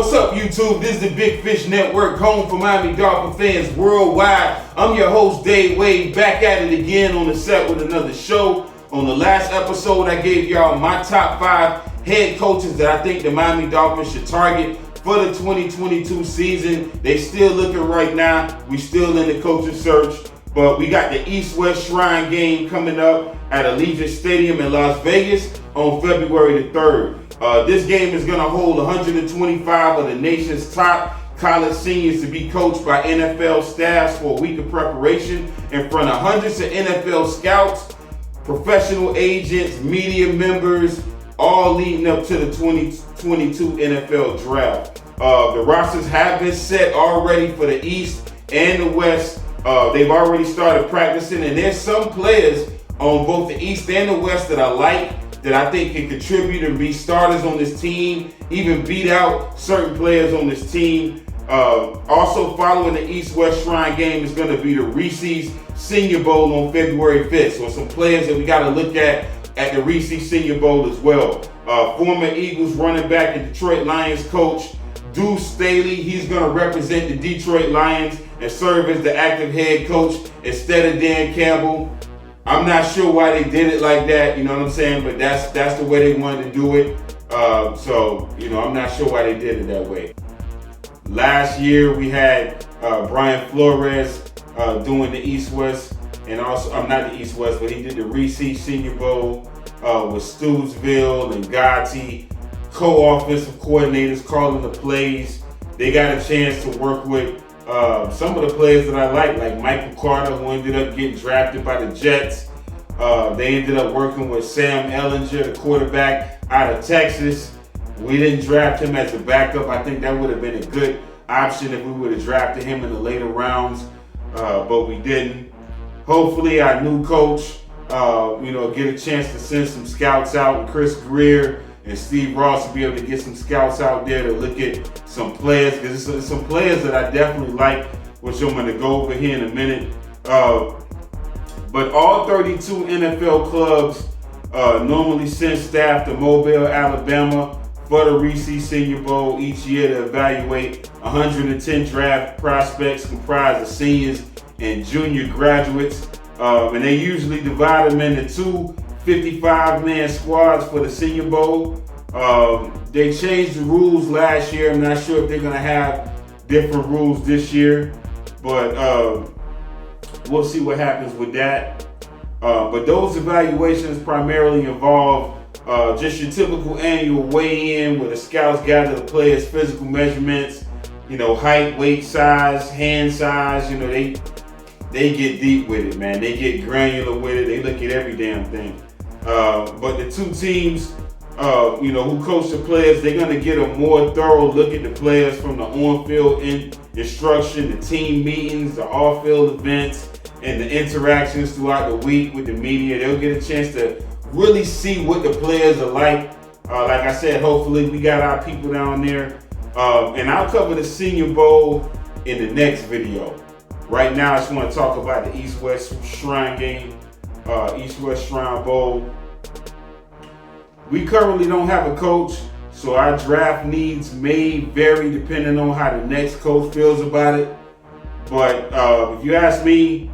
What's up, YouTube? This is the Big Fish Network, home for Miami Dolphin fans worldwide. I'm your host, Dave Wade, back at it again on the set with another show. On the last episode, I gave y'all my top 5 head coaches that I think the Miami Dolphins should target for the 2022 season. They still looking right now. We still in the coaching search, but we got the East-West Shrine game coming up at Allegiant Stadium in Las Vegas on February the 3rd. This game is going to hold 125 of the nation's top college seniors to be coached by NFL staffs for a week of preparation in front of hundreds of NFL scouts, professional agents, media members, all leading up to the 2022 NFL draft. The rosters have been set already for the East and the West. They've already started practicing, and there's some players on both the East and the West that I like, that I think can contribute and be starters on this team, even beat out certain players on this team. Also following the East-West Shrine game is going to be the Reese's Senior Bowl on February 5th. So some players that we got to look at the Reese's Senior Bowl as well. Former Eagles running back and Detroit Lions coach Deuce Staley, he's going to represent the Detroit Lions and serve as the active head coach instead of Dan Campbell. I'm not sure why they did it like that, you know what I'm saying? But that's the way they wanted to do it. I'm not sure why they did it that way. Last year we had Brian Flores doing the East-West, and also, I'm not the East-West, but he did the Reese's Senior Bowl with Stootsville and Gotti, co-offensive coordinators calling the plays. They got a chance to work with some of the players that I like Michael Carter, who ended up getting drafted by the Jets. They ended up working with Sam Ehlinger, the quarterback out of Texas. We didn't draft him as a backup. I think that would have been a good option if we would have drafted him in the later rounds, but we didn't. Hopefully our new coach, get a chance to send some scouts out, and Chris Greer and Steve Ross will be able to get some scouts out there to look at some players, because there's some players that I definitely like, which I'm going to go over here in a minute. But all 32 NFL clubs normally send staff to Mobile, Alabama for the Reese's Senior Bowl each year to evaluate 110 draft prospects comprised of seniors and junior graduates. And they usually divide them into two 55-man squads for the Senior Bowl. They changed the rules last year. I'm not sure if they're going to have different rules this year, but we'll see what happens with that. But those evaluations primarily involve just your typical annual weigh-in where the scouts gather the players' physical measurements, height, weight, size, hand size. They get deep with it, man. They get granular with it. They look at every damn thing. But the two teams, who coach the players, they're going to get a more thorough look at the players from the on-field instruction, the team meetings, the off-field events, and the interactions throughout the week with the media. They'll get a chance to really see what the players are like. Like I said, hopefully we got our people down there. And I'll cover the Senior Bowl in the next video. Right now, I just want to talk about the East-West Shrine game, East-West Shrine Bowl. We currently don't have a coach, so our draft needs may vary depending on how the next coach feels about it. But if you ask me,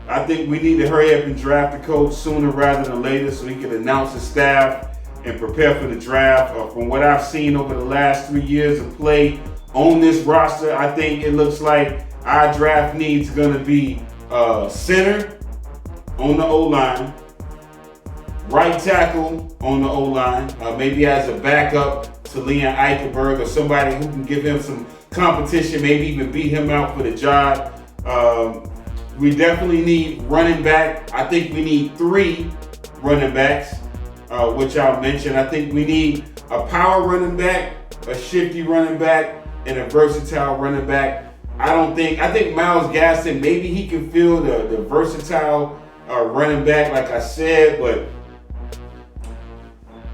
I think we need to hurry up and draft a coach sooner rather than later so he can announce his staff and prepare for the draft. From what I've seen over the last 3 years of play on this roster, I think it looks like our draft needs going to be center on the O-line, right tackle on the O-line, maybe as a backup to Leon Eichenberg or somebody who can give him some competition, maybe even beat him out for the job. We definitely need running back. I think we need 3 running backs, which I'll mention. I think we need a power running back, a shifty running back, and a versatile running back. I think Myles Gaston, maybe he can fill the versatile running back, like I said, but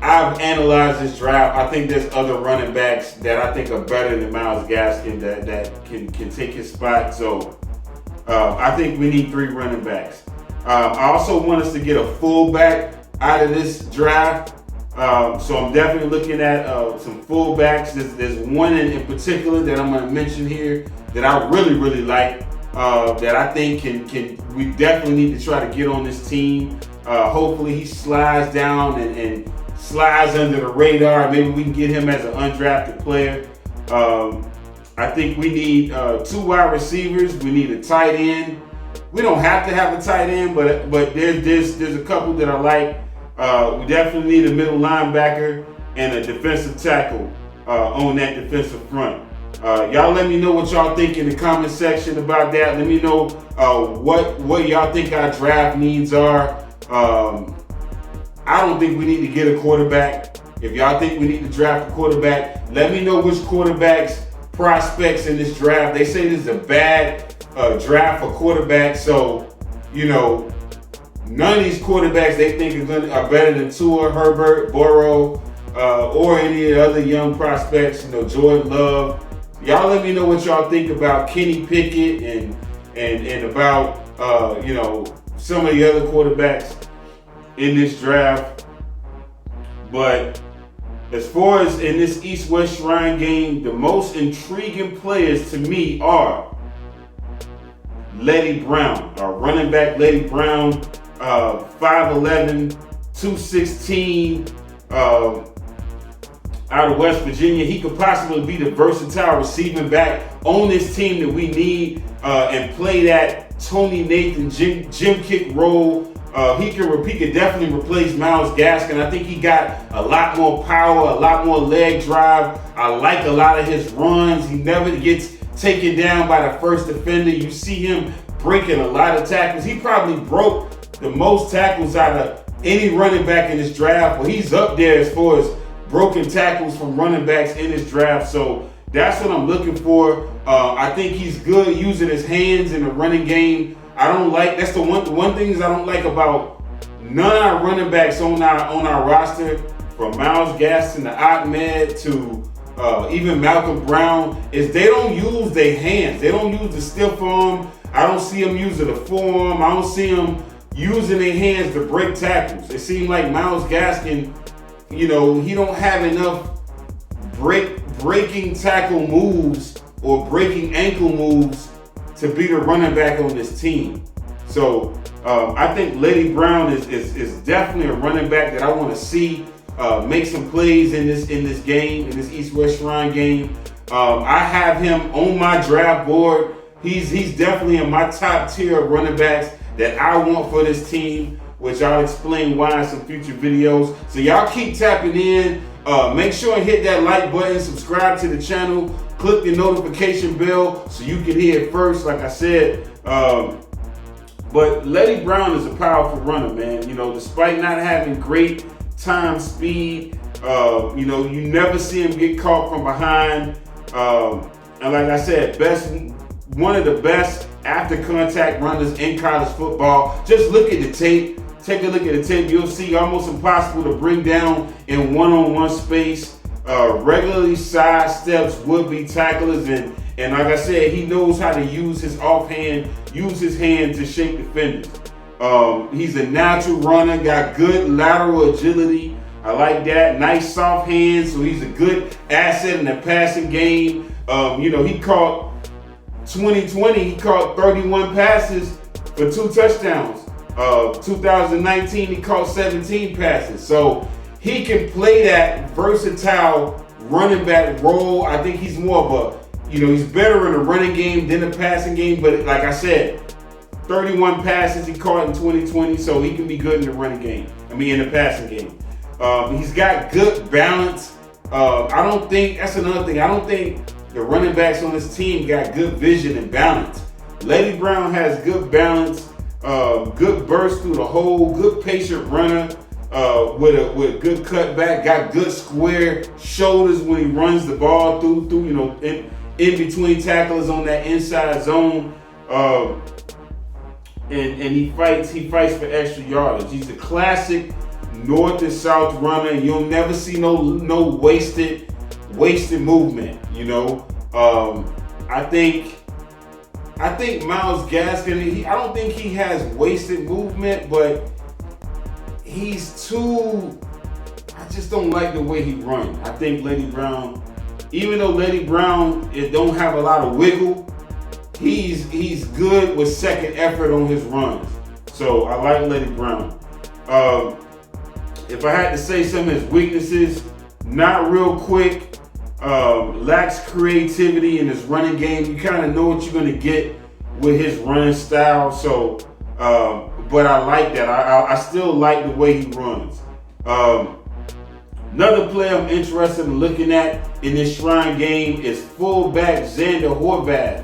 I've analyzed this draft. I think there's other running backs that I think are better than Myles Gaskin that can take his spot. So I think we need 3 running backs. I also want us to get a fullback out of this draft. So I'm definitely looking at some fullbacks. There's one in particular that I'm going to mention here that I really like. That I think we definitely need to try to get on this team. Hopefully he slides down and slides under the radar. Maybe we can get him as an undrafted player. I think we need 2 wide receivers. We need a tight end. We don't have to have a tight end, but there's a couple that I like. We definitely need a middle linebacker and a defensive tackle on that defensive front. Y'all let me know what y'all think in the comment section about that. Let me know what y'all think our draft needs are. I don't think we need to get a quarterback. If y'all think we need to draft a quarterback, let me know which quarterbacks prospects in this draft. They say this is a bad draft for quarterbacks, so none of these quarterbacks they think are better than Tua, Herbert, Burrow, or any of the other young prospects. Jordan Love. Y'all let me know what y'all think about Kenny Pickett and about some of the other quarterbacks in this draft. But as far as in this East-West Shrine game, the most intriguing players to me are Letty Brown, our running back Letty Brown, 5'11", 216, out of West Virginia. He could possibly be the versatile receiving back on this team that we need and play that Tony Nathan gym kick role. He could definitely replace Myles Gaskin. I think he got a lot more power, a lot more leg drive. I like a lot of his runs. He never gets taken down by the first defender. You see him breaking a lot of tackles. He probably broke the most tackles out of any running back in this draft. Well, he's up there as far as broken tackles from running backs in this draft. So that's what I'm looking for. I think he's good using his hands in the running game. That's the one thing I don't like about none of our running backs on our roster, from Myles Gaskin to Ahmed to even Malcolm Brown, is they don't use their hands. They don't use the stiff arm. I don't see them using the forearm. I don't see them using their hands to break tackles. It seems like Myles Gaskin, he don't have enough breaking tackle moves or breaking ankle moves to be the running back on this team. So I think Letty Brown is definitely a running back that I want to see make some plays in this game, in this East-West Shrine game. I have him on my draft board. He's definitely in my top tier of running backs that I want for this team, which I'll explain why in some future videos. So y'all keep tapping in. Make sure and hit that like button, subscribe to the channel, click the notification bell so you can hear it first, like I said. But Letty Brown is a powerful runner, man. Despite not having great time speed, you never see him get caught from behind. And like I said, one of the best after contact runners in college football. Just look at the tape. Take a look at the tape. You'll see almost impossible to bring down in one-on-one space. Regularly sidesteps would-be tacklers, and like I said, he knows how to use his offhand, use his hand to shake defenders. He's a natural runner, got good lateral agility. I like that. Nice soft hands, so he's a good asset in the passing game. He caught 2020, he caught 31 passes for 2 touchdowns. 2019, he caught 17 passes. So he can play that versatile running back role. I think he's more of a, he's better in the running game than the passing game. But like I said, 31 passes he caught in 2020, so he can be good in the running game. In the passing game. He's got good balance. That's another thing. I don't think the running backs on this team got good vision and balance. Letty Brown has good balance, good burst through the hole, good patient runner, with good cutback, got good square shoulders when he runs the ball through in between tacklers on that inside zone. And he fights for extra yardage. He's a classic north and south runner. You'll never see no wasted movement. I think Myles Gaskin, I don't think he has wasted movement, but he's too, I just don't like the way he runs. I think Leddie Brown, even though Leddie Brown don't have a lot of wiggle, he's good with second effort on his runs. So I like Leddie Brown. If I had to say some of his weaknesses, not real quick, lacks creativity in his running game. You kind of know what you're going to get with his running style. So, but I like that. I still like the way he runs. Another player I'm interested in looking at in this Shrine game is fullback Xander Horvath.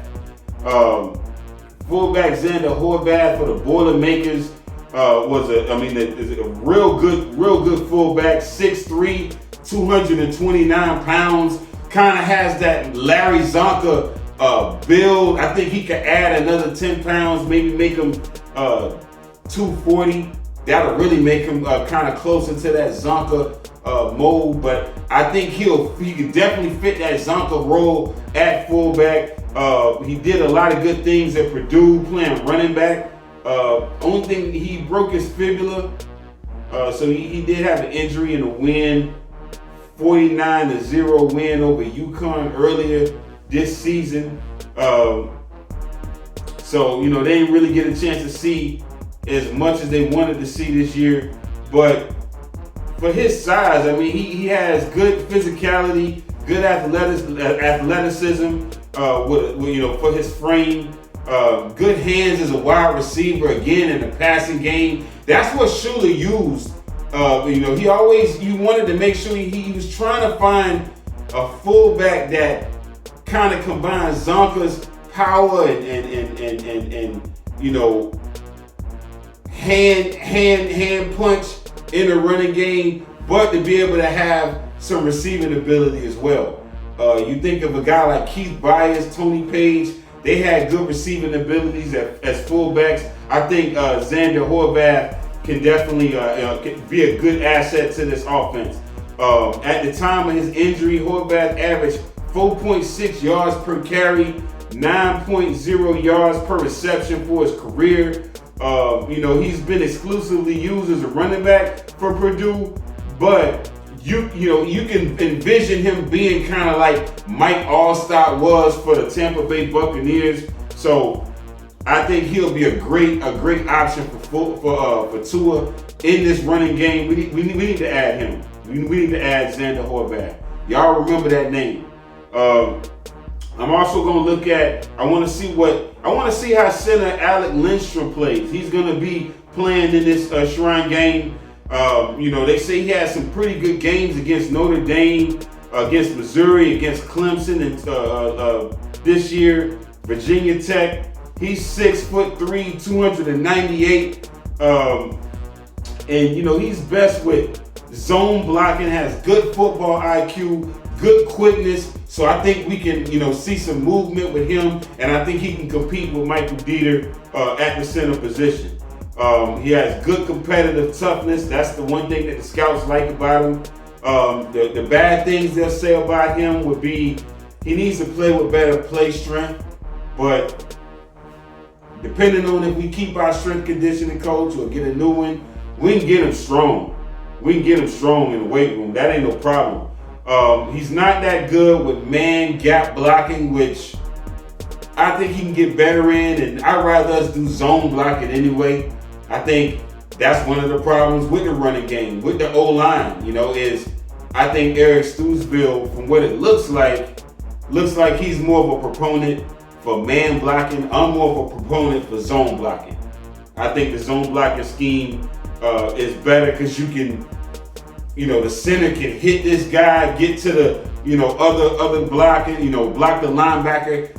Fullback Xander Horvath for the Boilermakers is a real good fullback, 6'3", 229 pounds. Kind of has that Larry Zonka build. I think he could add another 10 pounds, maybe make him 240. That'll really make him kind of closer to that Zonka mold. But I think he could definitely fit that Zonka role at fullback. He did a lot of good things at Purdue playing running back. Only thing, he broke his fibula, so he did have an injury in a win, 49-0 win over UConn earlier this season. So, they didn't really get a chance to see as much as they wanted to see this year. But for his size, he has good physicality, good athleticism, for his frame. Good hands as a wide receiver, again, in the passing game. That's what Schuler used. He wanted to make sure he was trying to find a fullback that kind of combines Zonka's power and hand punch in the running game, but to be able to have some receiving ability as well. You think of a guy like Keith Byers, Tony Page. They had good receiving abilities as fullbacks. I think Xander Horvath can definitely be a good asset to this offense. At the time of his injury, Horvath averaged 4.6 yards per carry, 9.0 yards per reception for his career. He's been exclusively used as a running back for Purdue, but you can envision him being kind of like Mike Allstott was for the Tampa Bay Buccaneers. So I think he'll be a great option for Tua in this running game. We need to add him. We need to add Xander Horvath. Y'all remember that name. I'm also going to look at. I want to see how center Alec Lindstrom plays. He's going to be playing in this Shrine game. They say he had some pretty good games against Notre Dame, against Missouri, against Clemson, and this year, Virginia Tech. He's 6'3", 298, and he's best with zone blocking, has good football IQ, good quickness. So I think we can, see some movement with him, and I think he can compete with Michael Dieter at the center position. He has good competitive toughness. That's the one thing that the scouts like about him. The bad things they'll say about him would be he needs to play with better play strength. But depending on if we keep our strength conditioning coach or get a new one, we can get him strong. We can get him strong in the weight room. That ain't no problem. He's not that good with man gap blocking, which I think he can get better in, and I'd rather us do zone blocking anyway. I think that's one of the problems with the running game, with the O-line, is I think Eric Stewsville, from what it looks like he's more of a proponent for man blocking. I'm more of a proponent for zone blocking. I think the zone blocking scheme is better because you can, the center can hit this guy, get to the, other blocking, block the linebacker,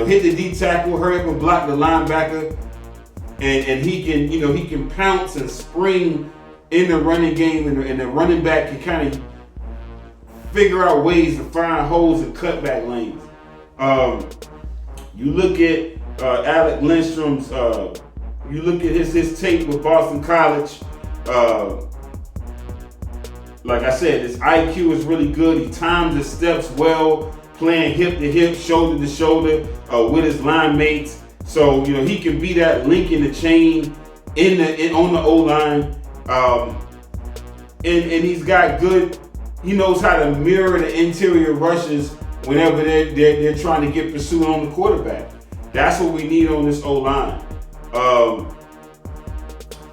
hit the D tackle, hurry up and block the linebacker. And he can pounce and spring in the running game, and the running back can kind of figure out ways to find holes and cutback lanes. You look at Alec Lindstrom's, you look at his tape with Boston College. Like I said, his IQ is really good. He times his steps well, playing hip to hip, shoulder to shoulder with his line mates. So, he can be that link in the chain on the O-line. And he's got good he knows how to mirror the interior rushes whenever they're trying to get pursuit on the quarterback. That's what we need on this O-line.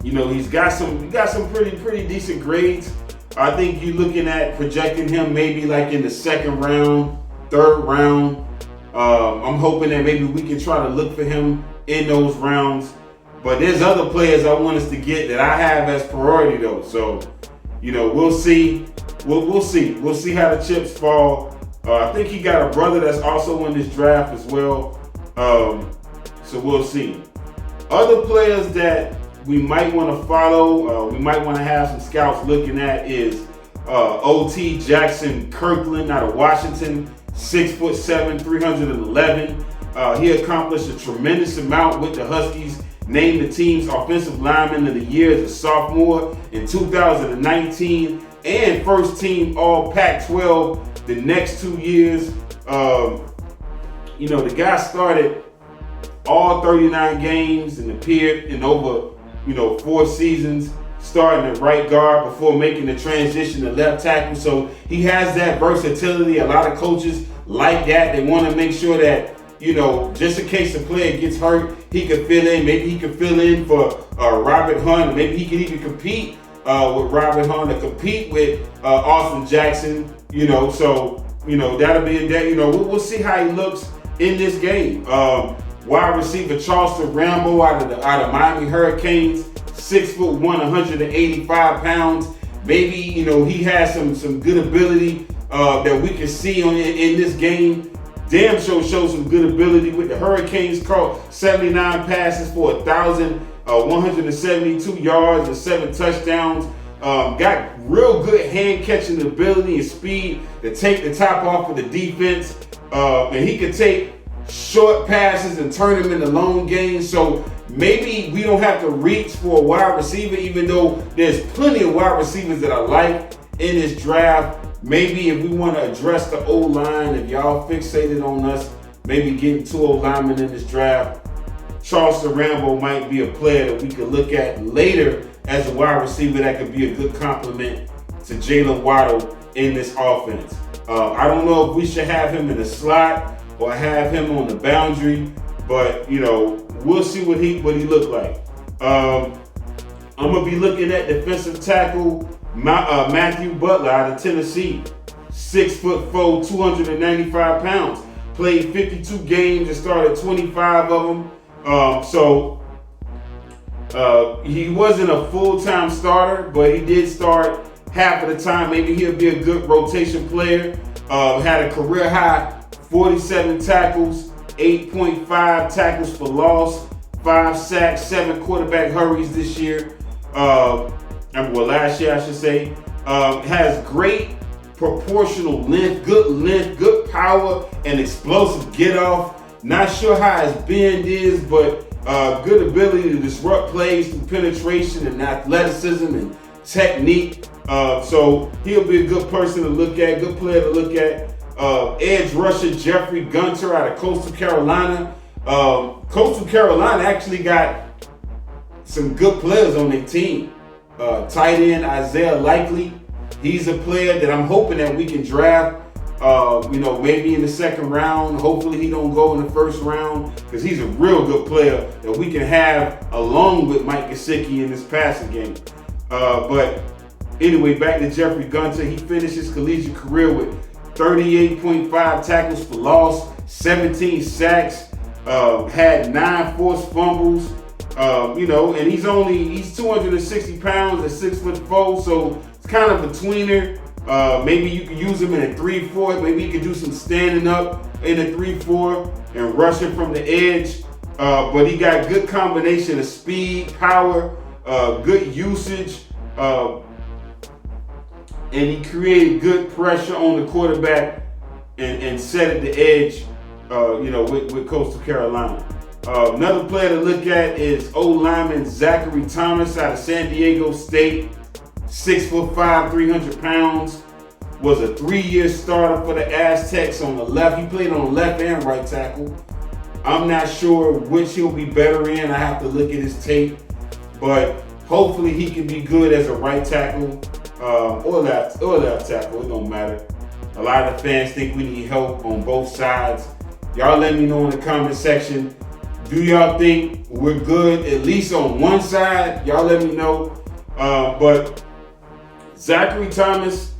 He's got some pretty decent grades. I think you're looking at projecting him maybe like in the second round, third round. I'm hoping that maybe we can try to look for him in those rounds. But there's other players I want us to get that I have as priority though. So, we'll see. We'll see. We'll see how the chips fall. I think he got a brother that's also in this draft as well. So we'll see. Other players that we might want to follow, we might want to have some scouts looking at is O.T. Jackson Kirkland out of Washington, 6'7", 311. He accomplished a tremendous amount with the Huskies, named the team's offensive lineman of the year as a sophomore in 2019, and first team all Pac-12 the next 2 years. The guy started all 39 games and appeared in over 4 seasons, starting at right guard before making the transition to left tackle. So he has that versatility. A lot of coaches like that. They want to make sure that, just in case a player gets hurt, he could fill in. Maybe he could fill in for Robert Hunt. Maybe he could even compete with Robert Hunt or compete with Austin Jackson. So that'll be we'll see how he looks in this game. Wide receiver Charleston Rambo out of Miami Hurricanes, 6'1", 185 pounds. Maybe he has some good ability that we can see in this game. Damn sure shows some good ability with the Hurricanes. Caught 79 passes for 1,172 yards and 7 touchdowns. Got real good hand catching ability and speed to take the top off of the defense. And he could take short passes and turn them into long gains. So maybe we don't have to reach for a wide receiver, even though there's plenty of wide receivers that I like in this draft. Maybe if we want to address the O-line, if y'all fixated on us, maybe getting 2 O-linemen in this draft, Charleston Rambo might be a player that we could look at later as a wide receiver that could be a good complement to Jalen Waddle in this offense. I don't know if we should have him in the slot or have him on the boundary, but we'll see what he look like. I'm gonna be looking at defensive tackle Matthew Butler out of Tennessee, 6'4", 295 pounds. Played 52 games and started 25 of them. He wasn't a full-time starter, but he did start half of the time. Maybe he'll be a good rotation player. Had a career high 47 tackles, 8.5 tackles for loss, 5 sacks, 7 quarterback hurries this year. Last year I should say. Has great proportional length, good power, and explosive get off. Not sure how his bend is, but good ability to disrupt plays through penetration and athleticism and technique. So he'll be a good person to look at, good player to look at. Edge rusher Jeffrey Gunter out of Coastal Carolina. Coastal Carolina actually got some good players on their team. Tight end Isaiah Likely. He's a player that I'm hoping that we can draft. Maybe in the second round. Hopefully he don't go in the first round because he's a real good player that we can have along with Mike Gesicki in this passing game. But anyway, back to Jeffrey Gunter. He finished his collegiate career with 38.5 tackles for loss, 17 sacks, had 9 forced fumbles. And he's 260 pounds at 6'4", so it's kind of a tweener. Maybe you can use him in a 3-4. Maybe you can do some standing up in a 3-4 and rushing from the edge. But he got good combination of speed, power, good usage, and he created good pressure on the quarterback and set at the edge, with Coastal Carolina. Another player to look at is O-lineman Zachary Thomas out of San Diego State, 6'5", 300 pounds. Was a 3-year starter for the Aztecs on the left. He played on the left and right tackle. I'm not sure which he'll be better in. I have to look at his tape, but hopefully he can be good as a right tackle. or left tackle. It don't matter. A lot of the fans think we need help on both sides. Y'all let me know in the comment section. Do y'all think we're good at least on one side? Y'all let me know. But Zachary Thomas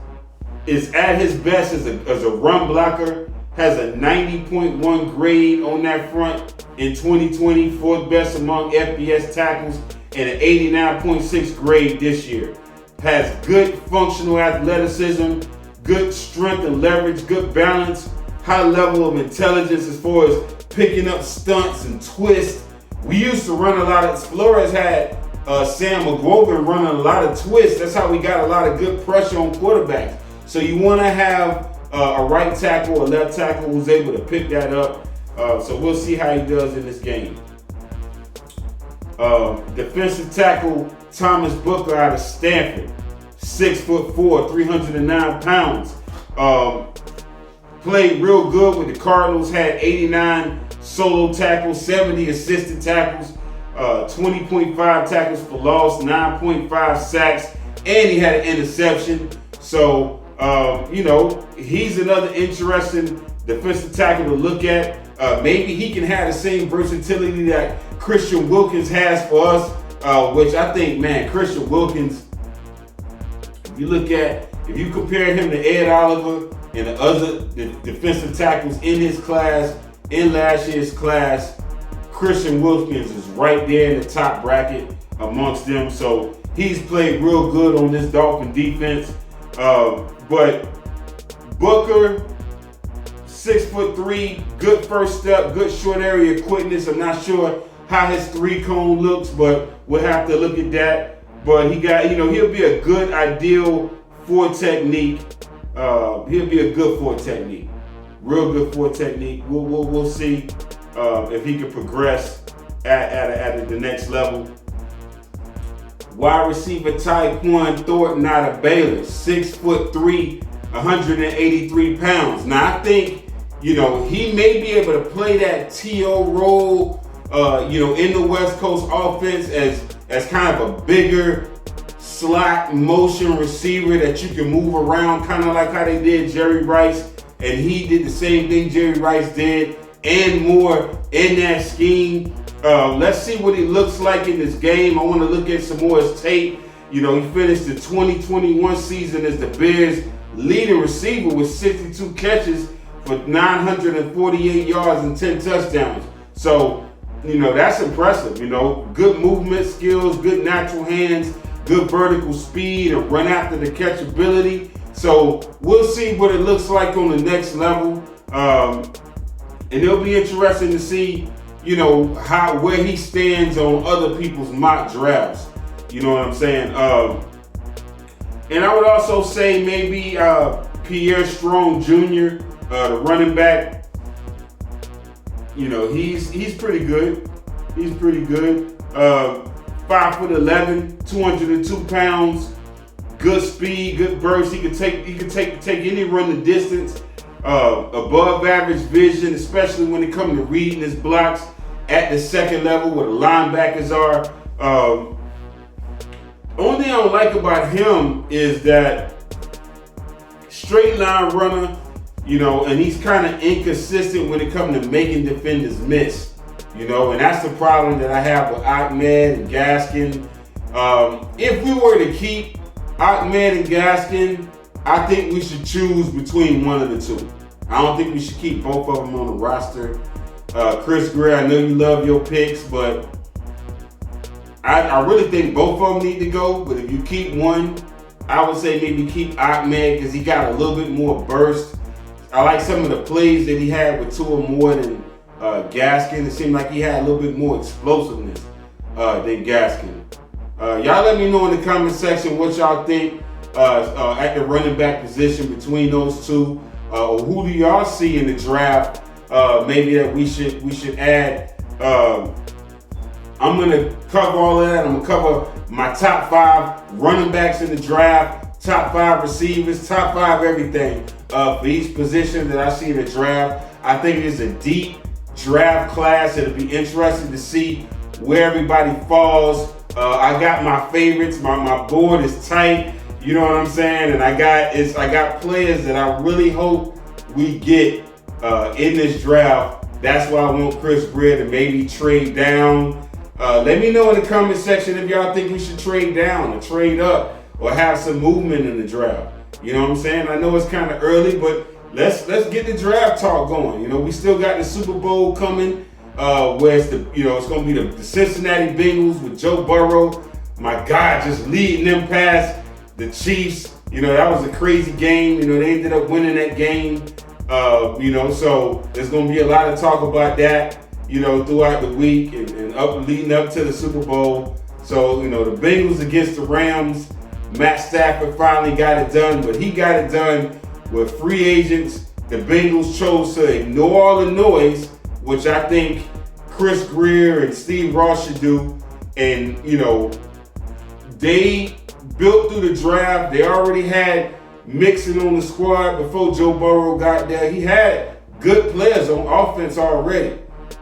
is at his best as a run blocker. Has a 90.1 grade on that front in 2020, fourth best among FBS tackles, and an 89.6 grade this year. Has good functional athleticism, good strength and leverage, good balance, high level of intelligence as far as picking up stunts and twists. We used to run a lot of, Flores had Sam McGovern running a lot of twists. That's how we got a lot of good pressure on quarterbacks. So you want to have a right tackle or left tackle who's able to pick that up. So we'll see how he does in this game. Defensive tackle Thomas Booker out of Stanford, 6'4", 309 pounds. Played real good with the Cardinals, had 89 solo tackles, 70 assisted tackles, 20.5 tackles for loss, 9.5 sacks, and he had an interception. So, he's another interesting defensive tackle to look at. Maybe he can have the same versatility that Christian Wilkins has for us, which I think, man, Christian Wilkins, if you compare him to Ed Oliver and the other defensive tackles in his class, in last year's class, Christian Wilkins is right there in the top bracket amongst them. So he's played real good on this Dolphin defense. But Booker, 6'3", good first step, good short area quickness. I'm not sure how his 3-cone looks, but we'll have to look at that. But he got, he'll be a good ideal for technique. He'll be a good for technique, real good for technique. We'll see if he can progress at the next level. Wide receiver Tyquan Thornton out of Baylor, 6'3", 183 pounds. Now I think, he may be able to play that T.O. role, in the West Coast offense as kind of a bigger slot motion receiver that you can move around, kind of like how they did Jerry Rice, and he did the same thing Jerry Rice did and more in that scheme. Let's see what he looks like in this game. I want to look at some more of his tape. He finished the 2021 season as the Bears' leading receiver with 62 catches for 948 yards and 10 touchdowns. So, that's impressive. Good movement skills, good natural hands, good vertical speed, and run after the catch ability. So we'll see what it looks like on the next level. And it'll be interesting to see, where he stands on other people's mock drafts. You know what I'm saying? And I would also say maybe Pierre Strong Jr., the running back. He's pretty good. He's pretty good. 5'11", 202 pounds. Good speed, good burst. He can take any run the distance. Above average vision, especially when it comes to reading his blocks at the second level where the linebackers are. Only thing I don't like about him is that straight line runner, and he's kind of inconsistent when it comes to making defenders miss, and that's the problem that I have with Ahmed and Gaskin. If we were to keep Ahmed and Gaskin, I think we should choose between one of the two. I don't think we should keep both of them on the roster. Chris Greer, I know you love your picks, but I really think both of them need to go. But if you keep one, I would say maybe keep Ahmed because he got a little bit more burst. I like some of the plays that he had with Tua more than Gaskin. It seemed like he had a little bit more explosiveness than Gaskin. Y'all let me know in the comment section what y'all think at the running back position between those two. Or who do y'all see in the draft? Maybe that we should add. I'm gonna cover all of that. I'm gonna cover my top 5 running backs in the draft, top 5 receivers, top 5 everything for each position that I see in the draft. I think it's a deep draft class. It'll be interesting to see where everybody falls. I got my favorites. My board is tight. You know what I'm saying? And I got players that I really hope we get in this draft. That's why I want Chris Greer to maybe trade down. Let me know in the comment section if y'all think we should trade down or trade up or have some movement in the draft. You know what I'm saying? I know it's kind of early, but let's get the draft talk going. You know, we still got the Super Bowl coming, where it's it's going to be the Cincinnati Bengals with Joe Burrow. My God, just leading them past the Chiefs. You know, that was a crazy game. You know, they ended up winning that game. So there's going to be a lot of talk about that, you know, throughout the week and leading up to the Super Bowl. So, you know, the Bengals against the Rams. Matt Stafford finally got it done, but he got it done with free agents. The Bengals chose to ignore all the noise, which I think Chris Greer and Steve Ross should do. And, you know, they built through the draft. They already had Mixon on the squad before Joe Burrow got there. He had good players on offense already,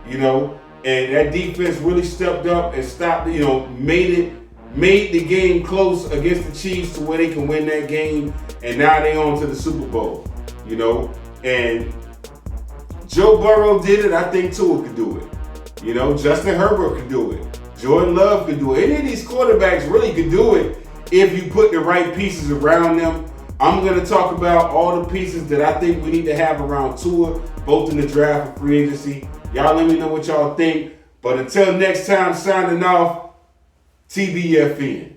you know, and that defense really stepped up and stopped, you know, made the game close against the Chiefs to where they can win that game. And now they on to the Super Bowl, you know, and Joe Burrow did it. I think Tua could do it. You know, Justin Herbert could do it. Jordan Love could do it. Any of these quarterbacks really could do it if you put the right pieces around them. I'm going to talk about all the pieces that I think we need to have around Tua, both in the draft and free agency. Y'all let me know what y'all think. But until next time, signing off, TBFN.